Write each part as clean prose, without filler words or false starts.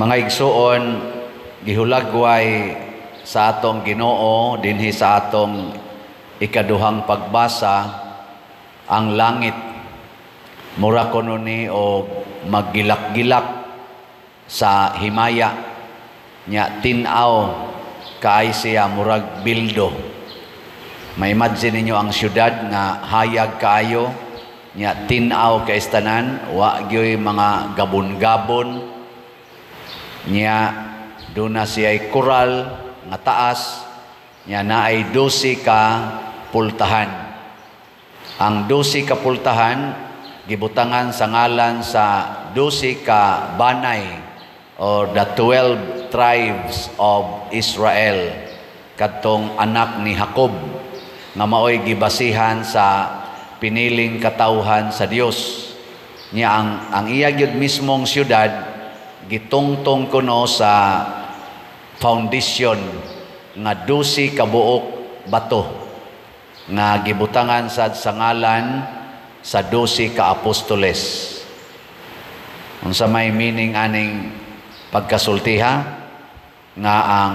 Mga igsuon, gihulagway sa atong Ginoo dinhi sa atong ikaduhang pagbasa ang langit mura kuno ni o maggilak-gilak sa himaya nya tin-aw kaay siya murag bildo. Ma-imagine ninyo ang syudad nga hayag kaayo nya tin-aw kay istanan wa gyoy mga gabon-gabon nya duna siya'y koral nga taas nya naay 12 ka pultahan. Ang 12 ka pultahan gibutangan sa ngalan sa 12 ka banay or the 12 tribes of Israel kadtong anak ni Jacob nga maoy gibasihan sa piniling katawhan sa Dios. Nya ang iya gyud mismong syudad gitungtong kuno sa foundation nga 12 ka buok bato nga gibutangan sa ngalan sa 12 ka apostoles. Unsa may meaning aning pagkasultiha nga ang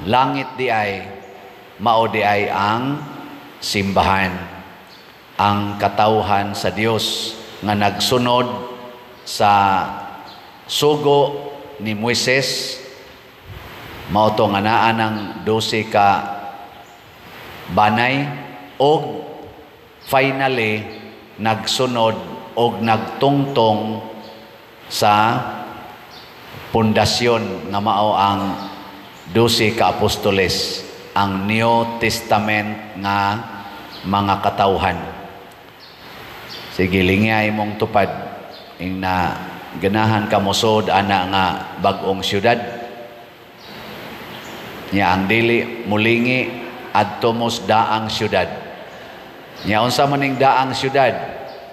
langit di ay mao di ay ang simbahan, ang katawhan sa Dios nga nagsunod sa sugo ni Moises. Mao to nga naa ng 12 ka banay og finally nagsunod og nagtungtong sa pundasyon nga mao ang 12 ka apostoles, ang New Testament nga mga katawhan. Sige, lingay mong tupad ing na ganahan ka mosod ana nga bag-ong syudad nya ang dili mulingi adto mos daang syudad. Nya unsa man ning daang syudad?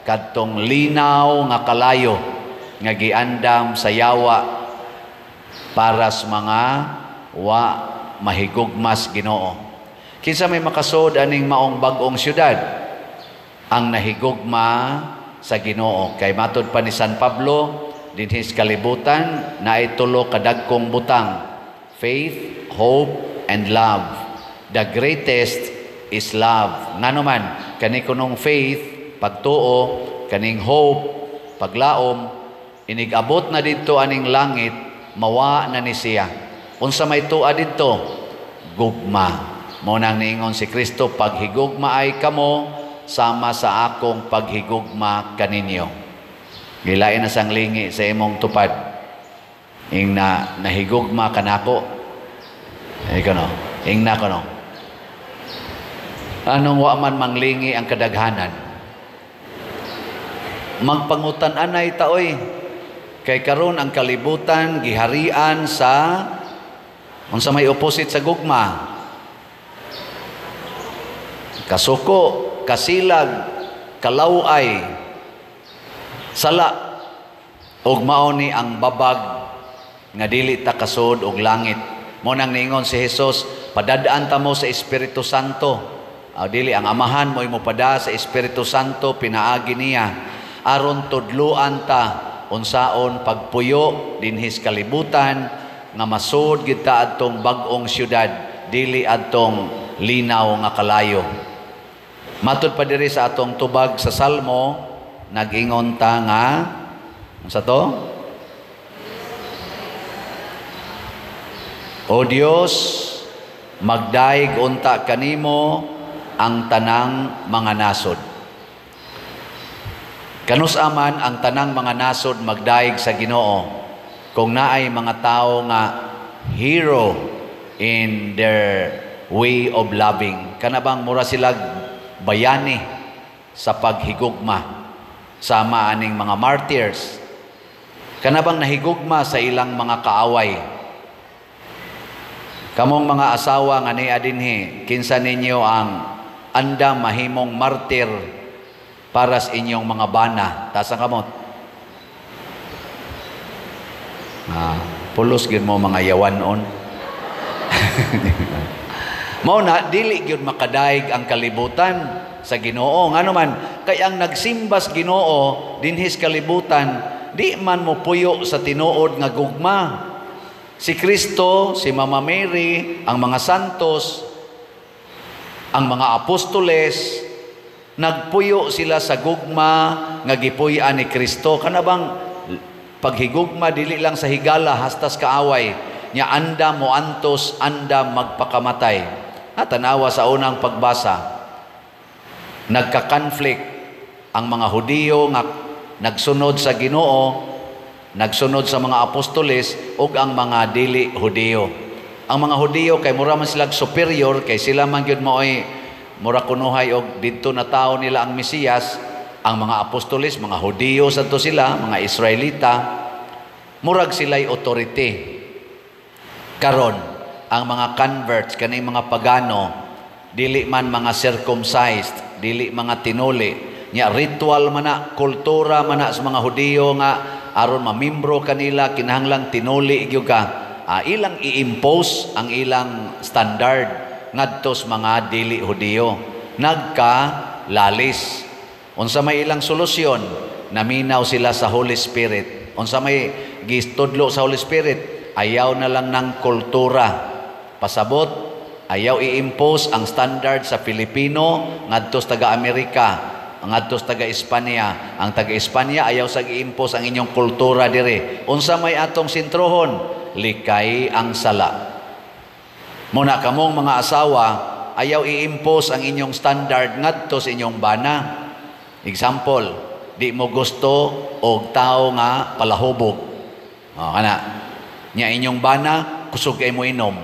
Kadtong linaw nga kalayo nga giandam sa yawa para sa mga wa mahigugmas Ginoo. Kinsa may makasod aning maong bag-ong syudad? Ang nahigugma sa Ginoo. Kay matud pa ni San Pablo dinhi sa kalibutan naay tulo ka dagkong butang: faith, hope, and love. The greatest is love. Ngano man kani kunong faith pagtuo, kaning hope paglaom, inigabot na didto aning langit mawa na ni siya. Unsa may tuwa didto? Gugma. Mao nang niingon si Kristo, paghigugma ay kamo sama sa akong paghigugma kaninyo. Gilain na sang lingi sa imong tupad ing na nahigugma kanako. Ikaw no, ing na ko no. Anong wa man manglingi ang kadaghanan? Magpangutan anay taoy. Kay karon ang kalibutan giharian sa unsa may opposite sa gugma. Kasuko, kasilag, kalaway, sala, ug mao ni ang babag nga dili ta kasud og langit. Mo nang niingon si Jesus, padadaan ta mo sa Espiritu Santo. Dili ang amahan mo pada sa Espiritu Santo pinaagi niya aron tudluan ta unsaon pagpuyo dinhi sa kalibutan nga masud gid ta adtong bag-ong syudad dili adtong linaw nga kalayo. Matud pa diri sa atong tubag sa Salmo, nag-ingon ta nga unsa to? O Dios, magdaig unta kanimo ang tanang mga nasod. Kanus-aman ang tanang mga nasod magdaig sa Ginoo kung naay mga tao nga hero in their way of loving. Kanabang mura sila bayani sa paghigugma sama aning mga martyrs. Kanabang nahigugma sa ilang mga kaaway. Kamong mga asawa nga niya dinhi, kinsa ninyo ang andam mahimong martir para sa inyong mga bana? Tasa kamot. Pulos gyud mo mga yawanon. Mao na dili gyud makadaig ang kalibutan sa Ginoo. Ngano man kay ang nagsimbas Ginoo dinhi sa kalibutan di man mo puyo sa tinuod nga gugma. Si Kristo, si Mama Mary, ang mga santos, ang mga apostoles, nagpuyo sila sa gugma nga gipuy-an ni Kristo. Kanabang paghigugma dili lang sa higala hastas kaaway, nya anda mo antos, anda magpakamatay. Tanawa sa unang pagbasa, nagka-conflict ang mga Hudiyo nga nagsunod sa Ginoo, nagsunod sa mga apostoles ug ang mga dili Hudiyo. Ang mga Hudiyo kay mura man sila superior, kay sila man gyud maoy mura kunuhay og didto na tao nila ang Mesiyas. Ang mga apostoles, mga Hudiyo sadto sila, mga Israelita, murag sila'y authority. Karon ang mga converts kani mga pagano, dili man mga circumcised, dili mga tinuli, nya ritual man na, kultura man na sa mga Hudiyo nga aron mamimbro kanila kinahanglang tinuli gyud ka. Ilang i-impose ang ilang standard ngadto sa mga dili Hudiyo. Nagka-lalis. Unsa may ilang solusyon, naminaw sila sa Holy Spirit. Unsa may gistudlo sa Holy Spirit, ayaw na lang ng kultura. Pasabot, ayaw i-impose ang standard sa Filipino ngadto sa taga-Amerika, ngadto sa taga-Espanya. Ang taga-Espanya ayaw sa i-impose ang inyong kultura dire. Unsa may atong sintrohon, likay ang sala. Muna kamong mga asawa, ayaw i-impose ang inyong standard ngadto sa inyong bana. Example, di mo gusto og tao nga palahubog. Kana, nya inyong bana, kusog kay mo inom.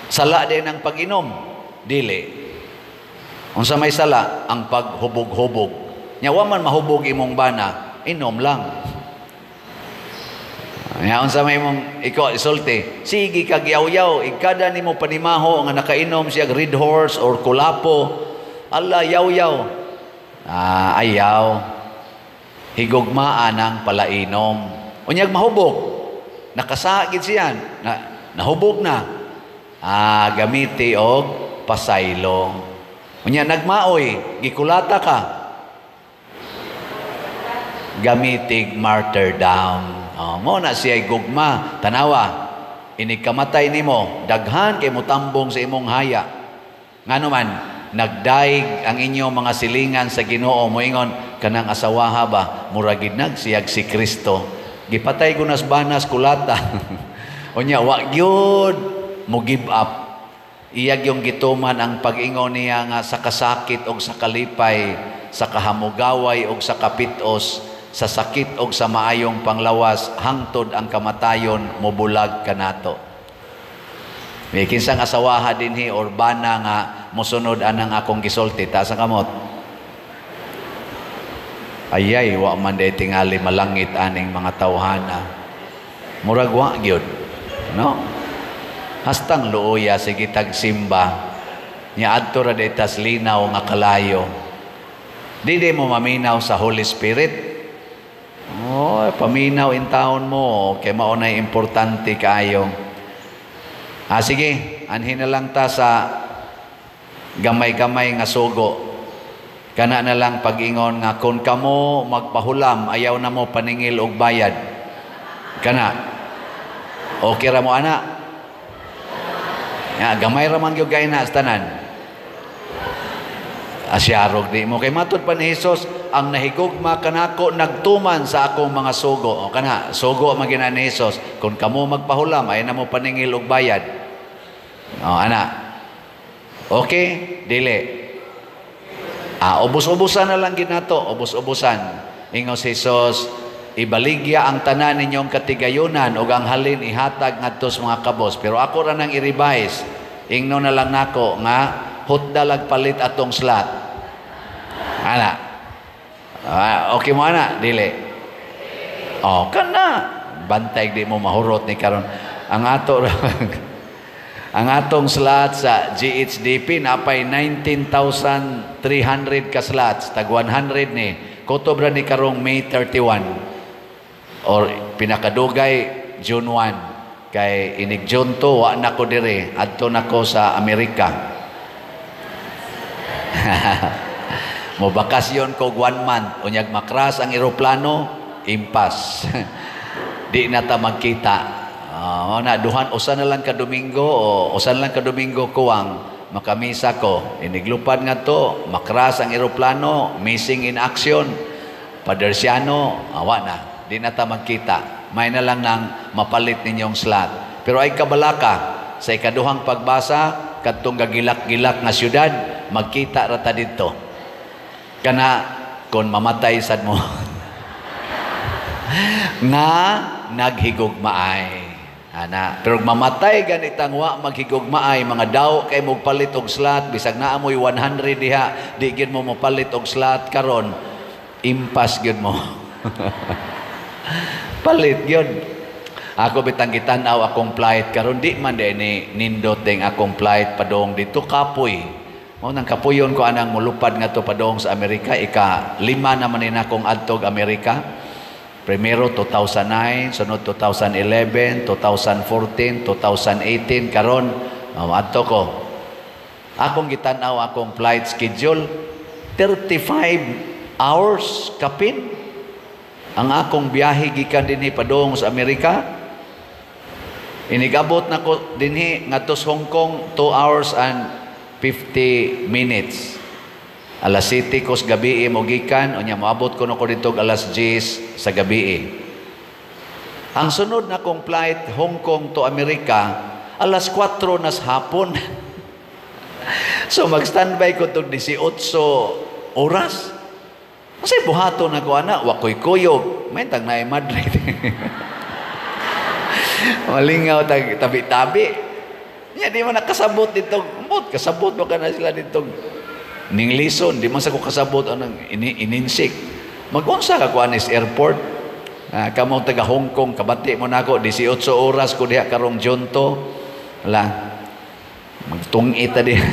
Sala din ang pag-inom, dili. Unsa may sala, ang paghubog-hubog. Nya wa man mahubog imong bana, inom lang. Nya unsa may imong ikaw isulti, sige kag yaw-yaw, ikada nimo panimaho nga nakainom siya Red Horse or Kulapo, ala yaw-yaw. Ayaw. Higugmaan ang palainom. Unyag mahubog. Nakasagid siya. Nahubog na. Gamiti og pasaylo. Unya nagmaoy, gikulata ka. Gamitig martyrdom. Mo na siya gugma. Tanawa, inikamatay nimo, daghan kay mutambong sa imong haya. Ngano man, nagdaig ang inyong mga silingan sa Ginoo, moingon kanang asawaha ba muragid nagsiyag si Kristo, gipatay ko nas banas kulata. Unya wa gyud mo give up. Iyag yung gituman ang pag-ingon niya nga sa kasakit og sa kalipay, sa kahamugaway og sa kapitos, sa sakit og sa maayong panglawas, hangtod ang kamatayon mobulag kanato. May kinsang asawaha dinhi or bana nga musunod anang akong gisulti, taas ang kamot. Ayay, wa man day tingali malangit aning mga tawhana. Murag wa gyud, no? Hastang luoya sige tagsimba. Nya adto ra detas linaw nga kalayo. Di mo maminaw sa Holy Spirit. Paminaw in taon mo kay mao nay importante kaayo. Sige, anhin na lang ta sa gamay-gamay nga sugo. Kana na lang pag-ingon nga kung kamo magpahulam, ayaw na mo paningil og bayad. Kana. Okay ra mo ana? Gamay ra man gyud kay na tanan. Asyarog di mo kay matud pa ni Hesus, ang nahigugma kanako nagtuman sa akong mga sugo. Kana, sugo man gina ni Hesus, kung kamo magpahulam, ayaw na mo paningil og bayad. Ana. Okay, dili. Ubos-ubusan na lang ginato, ubos-ubusan. Ingon si Jesus, ibaligya ang tanan ninyong katigayunan ug ang halin ihatag ngadto sa mga kabos. Pero ako ra nang i-revise. Ingno na lang nako nga hutdalag palit atong slot. Ana. Okay mo ana, dili. Kana. Bantay di mo mahurot ni karon. Ang ato ang atong slots sa GHDP napay 19,300 ka slots, tag 100 ni. Kutobra ni karong May 31 or pinakadugay June 1. Kay inig June 2 wa nako dire, adto nako sa Amerika. Mo bakasyon ko 1 month, unyag makras ang eroplano, impas. Di na ta magkita. Na duhan usa na lang ka Domingo o usa na lang ka Domingo kuwang makamisa ko. Iniglupad nga to, makras ang eroplano, missing in action. Padersiano, awa na. Di na ta magkita. May na lang nang mapalit ninyong slot. Pero ay kabalaka, sa ikaduhang pagbasa, kadtong gagilak-gilak nga syudad, magkita rata dito. Kana, kung mamatay sad mo, nga naghigugmaay. Pero mamatay ganitang wa maghigugmaay, mga daw kay mo palit og slot, bisag na amoy 100 diha, di gid mo palit og slot karon, impas gyud mo. Palit gyud. Ako bitang gitanaw akong flight karon, di man ni nindot ding akong flight padong dito Kapoy. Mao nang kapuyon ko anang mulupad nga to padong sa Amerika, ika 5 naman ni akong adtog Amerika. Primero 2009, sunod 2011, 2014, 2018 karon adto ko. Akong gitanaw akong flight schedule 35 hours kapin ang akong biyahe gikan dinhi padong sa Amerika. Inigabot na ko dinhi ngadto sa Hong Kong 2 hours and 50 minutes. Alas 7 ko sa gabi mo gikan, unya moabot ko no ko dito alas 10 sa gabi. Ang sunod na kong flight Hong Kong to Amerika, alas 4 na sa hapon. So mag-standby ko to 18 oras. Kasi buhaton ako ana, wakoy kuyog. May tag na Madrid. Malingaw tag tabi-tabi. Nya di mo nakasabot dito. Kasabot mo ka na sila dito. Ning lison, di man sa ko kasabot anang ininsik. Mag-unsa ka kuanis airport. Kamong taga Hong Kong, kabati mo na ako, 18 oras ko diha karong junto. Wala. Magtungit ta diha.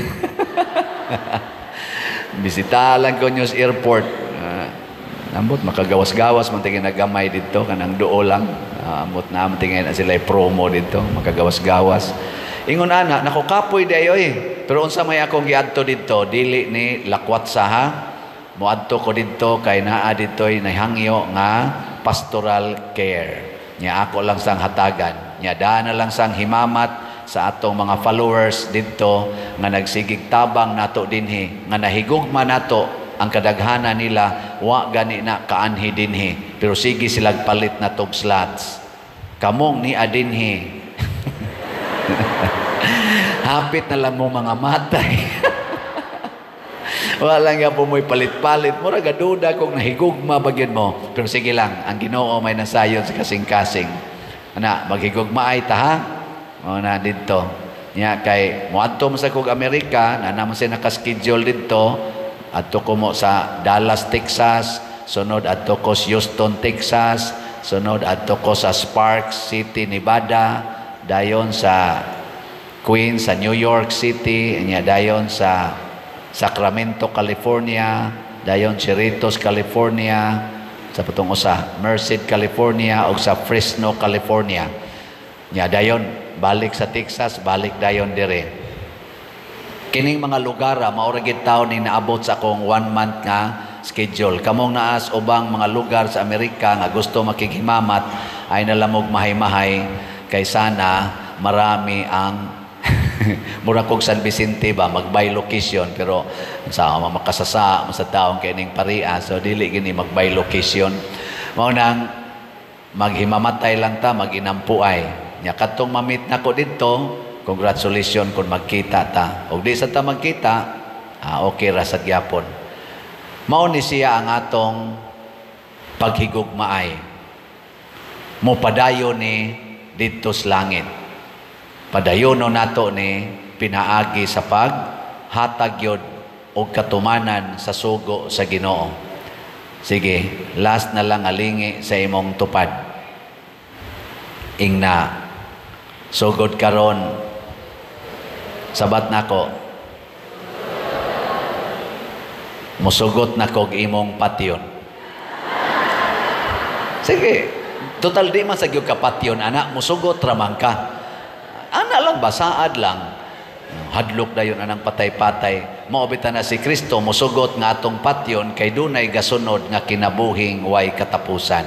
Bisita lang ko news airport. Ambot makagawas-gawas man tingin nagamay dito kanang duo lang. Ambot na man tingin na sila promo dito, makagawas-gawas. Ingon ana, nako kapoy dayo Pero unsa may akong giadto dito, dili ni lakwat saha. Moadto ko dito kay naa ditoy nahangyo nga pastoral care. Nya ako lang sang hatagan. Nya daan na lang sang himamat sa atong mga followers dito nga nagsigig tabang nato dinhi nga nahigugma nato ang kadaghanan nila wa gani na kaanhi dinhi pero sige sila palit na tog slots kamong ni adinhi. Hapit na lang mo mga matay. Wala nga po mo'y palit-palit. Mura gaduda kung nahigugma bagyan mo. Pero sige lang, ang Ginoo may nasayon sa kasing-kasing. Maghigugma ay ta ha? O na dito. Nya kay muadto mo sa kog Amerika, na naman siya nakaschedule dito. Adto ko mo sa Dallas, Texas. Sunod adto ko sa Houston, Texas. Sunod adto ko sa Sparks City, Nevada. Dayon sa Queens, sa New York City, nya dayon sa Sacramento, California, dayon Cerritos, California, sa patong usa, Merced, California, o sa Fresno, California. Nya dayon balik sa Texas, balik dayon dire. Kining mga lugar mao ra gid taon ni naabot sa akong 1 month nga schedule. Kamong naas ubang mga lugar sa Amerika nga gusto makighimamat ay nalamog mahay-mahay kay sana marami ang mura kog San Vicente ba mag-buy location pero sa makasasa sa taong kining paria so dili gini mag-buy location mao nang maghimamatay lang ta maginampuay nya kadtong mamit nako didto congratulations kung magkita ta og di sa ta magkita okay ra sad gyapon mao ni siya ang atong paghigugmaay mo padayon ni didto sa langit. Padayono nato ni pinaagi sa paghatag yod og katumanan sa sugo sa Ginoo. Sige, last na lang alingi sa imong tupad. Ingna sugod karon sabat nako. Musugot na kog imong patyon. Sige, total di man sa gyud ka patyon ana, musugot ra man ka. Ana lang basaad lang. Hadlok dayon anang patay-patay. Maobitan na si Kristo musugot nga atong patyon kay dunay gasunod nga kinabuhing way katapusan.